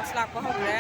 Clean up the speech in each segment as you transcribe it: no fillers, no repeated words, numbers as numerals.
slack pa hore.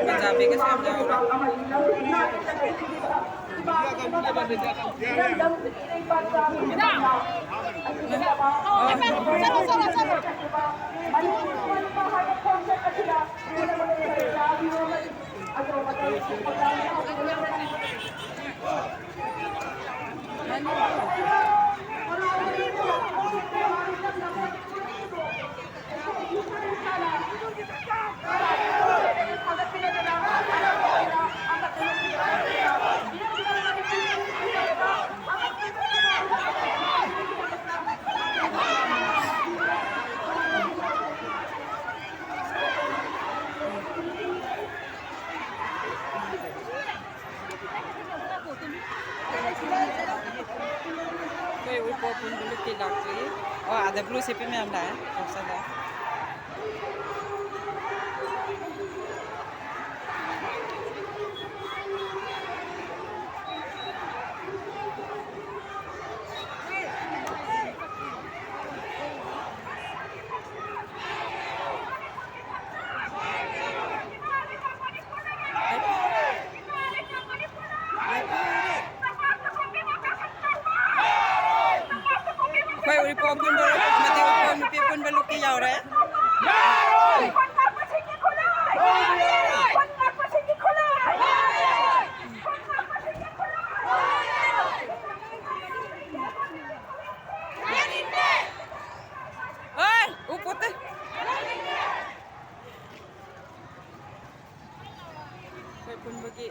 Punjabi ke samne Koi upo pun dulu tidak sih. Oh ada blue CP memang dah, bisa dah. Koi upo pun dulu, mati upo nupi pun dulu kiyau re. Oi, upo te. Koi pun bagi.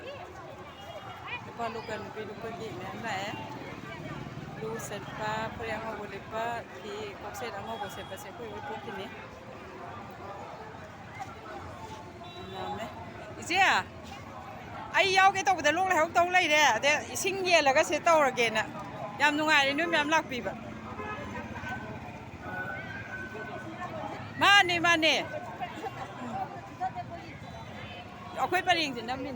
Palukan nupi bagi mana lu serpa yang mau boleh pa di kopset mau boleh serpa serpa itu kini namanya isia ai yau cái tàu của lúc này không tàu này đấy để sinh nhẹ là cái xe tàu rồi kìa nè yam nung ai nữa yam lạc bị vậy mana ở quê Paling thì năm này